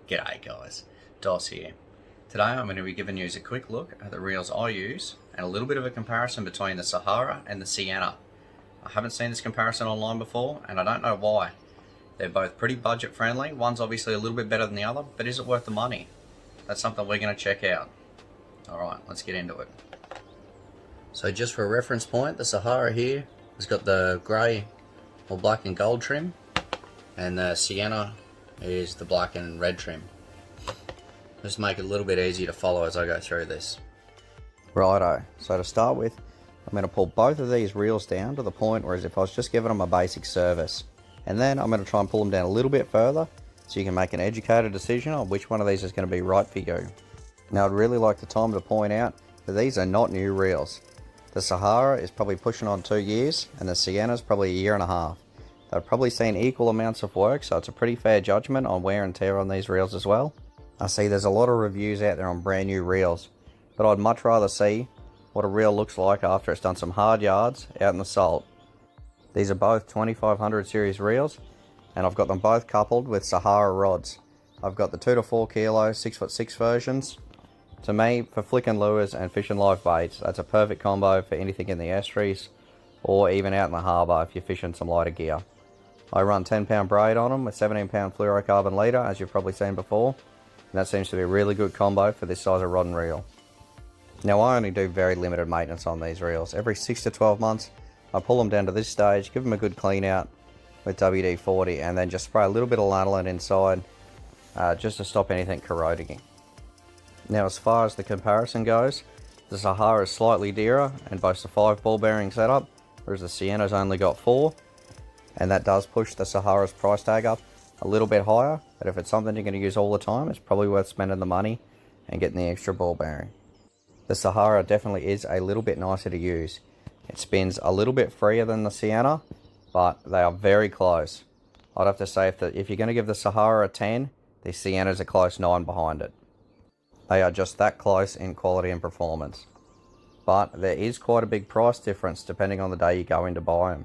G'day guys, Dos here. Today I'm going to be giving you a quick look at the reels I use and a little bit of a comparison between the Sahara and the Sienna. I haven't seen this comparison online before and I don't know why. They're both pretty budget friendly, one's obviously a little bit better than the other, but is it worth the money? That's something we're going to check out. Alright, let's get into it. So just for a reference point, the Sahara here has got the grey or black and gold trim, and the Sienna is the black and red trim. Just make it a little bit easier to follow as I go through this. Righto, so to start with, I'm going to pull both of these reels down to the point where as if I was just giving them a basic service. And then I'm going to try and pull them down a little bit further so you can make an educated decision on which one of these is going to be right for you. Now I'd really like the time to point out that these are not new reels. The Sahara is probably pushing on 2 years and the Sienna is probably 1.5 years. They've probably seen equal amounts of work, so it's a pretty fair judgment on wear and tear on these reels as well. I see there's a lot of reviews out there on brand new reels, but I'd much rather see what a reel looks like after it's done some hard yards out in the salt. These are both 2500 series reels, and I've got them both coupled with Sahara rods. I've got the 2 to 4 kilo 6'6" versions. To me, for flicking lures and fishing live baits, that's a perfect combo for anything in the estuaries or even out in the harbour if you're fishing some lighter gear. I run 10-pound braid on them with 17-pound fluorocarbon leader, as you've probably seen before, and that seems to be a really good combo for this size of rod and reel. Now I only do very limited maintenance on these reels. Every 6 to 12 months I pull them down to this stage, give them a good clean out with WD-40 and then just spray a little bit of lanolin inside just to stop anything corroding. Now as far as the comparison goes, the Sahara is slightly dearer and boasts a 5 ball bearing setup, whereas the Sienna's only got 4. And that does push the Sahara's price tag up a little bit higher, but if it's something you're going to use all the time, it's probably worth spending the money and getting the extra ball bearing. The Sahara definitely is a little bit nicer to use. It spins a little bit freer than the Sienna, but they are very close. I'd have to say if you're going to give the Sahara a 10, the Sienna's a close 9 behind it. They are just that close in quality and performance. But there is quite a big price difference depending on the day you go in to buy them.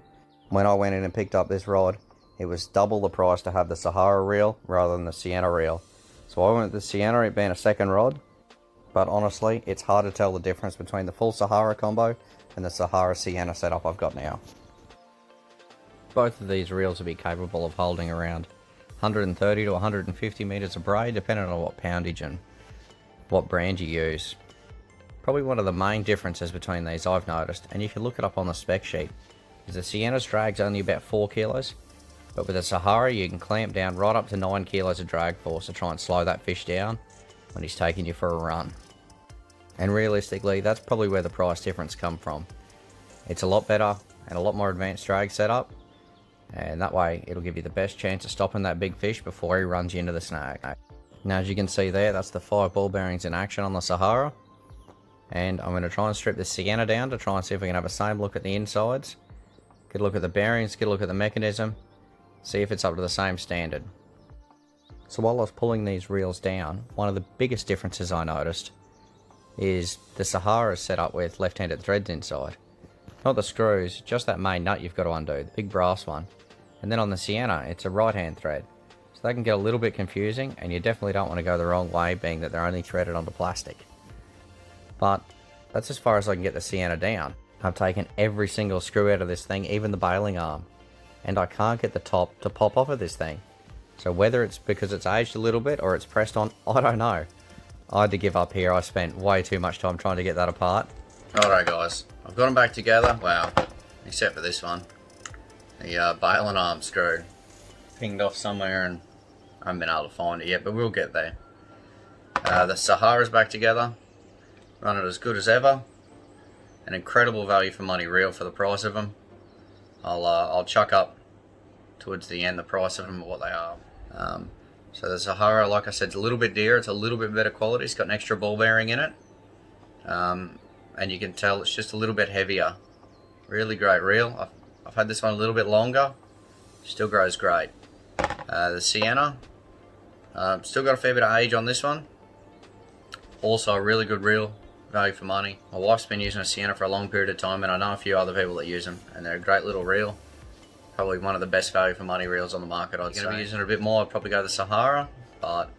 When I went in and picked up this rod, it was double the price to have the Sahara reel rather than the Sienna reel. So I went with the Sienna, it being a second rod, but honestly, it's hard to tell the difference between the full Sahara combo and the Sahara Sienna setup I've got now. Both of these reels will be capable of holding around 130 to 150 metres of braid, depending on what poundage and what brand you use. Probably one of the main differences between these I've noticed, and you can look it up on the spec sheet, is the Sienna's drag's only about 4 kilos, but with the Sahara you can clamp down right up to 9 kilos of drag force to try and slow that fish down when he's taking you for a run. And realistically, that's probably where the price difference comes from. It's a lot better and a lot more advanced drag setup, and that way it'll give you the best chance of stopping that big fish before he runs you into the snag. Now as you can see there, that's the 5 ball bearings in action on the Sahara, and I'm going to try and strip the Sienna down to try and see if we can have the same look at the insides. Get a look at the bearings, get a look at the mechanism, see if it's up to the same standard. So while I was pulling these reels down, one of the biggest differences I noticed is the Sahara is set up with left-handed threads inside. Not the screws, just that main nut you've got to undo, the big brass one. And then on the Sienna, it's a right-hand thread. So that can get a little bit confusing, and you definitely don't want to go the wrong way, being that they're only threaded onto plastic. But that's as far as I can get the Sienna down. I've taken every single screw out of this thing, even the bailing arm, and I can't get the top to pop off of this thing. So whether it's because it's aged a little bit or it's pressed on, I don't know. I had to give up here. I spent way too much time trying to get that apart. Alright guys, I've got them back together. Wow, except for this one. The bailing arm screw pinged off somewhere and I haven't been able to find it yet, but we'll get there. The Sahara's back together, running as good as ever. An incredible value for money reel for the price of them. I'll chuck up towards the end the price of them and what they are. So the Sahara, like I said, it's a little bit dearer. It's a little bit better quality. It's got an extra ball bearing in it, and you can tell it's just a little bit heavier. Really great reel. I've had this one a little bit longer. Still grows great. The Sienna, still got a fair bit of age on this one. Also a really good reel. Value for money. My wife's been using a Sienna for a long period of time, and I know a few other people that use them, and they're a great little reel. Probably one of the best value for money reels on the market, I'd say. If I'm going to be using it a bit more, I'd probably go the Sahara, but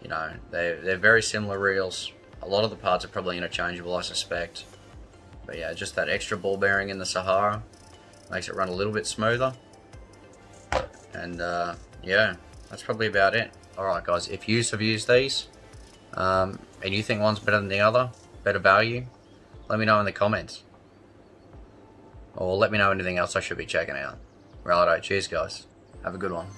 You know, they're very similar reels. A lot of the parts are probably interchangeable, I suspect. But yeah, just that extra ball bearing in the Sahara makes it run a little bit smoother. And yeah, that's probably about it. Alright guys, if you have used these, and you think one's better than the other, better value, let me know in the comments. Or let me know anything else I should be checking out. Righto, cheers guys. Have a good one.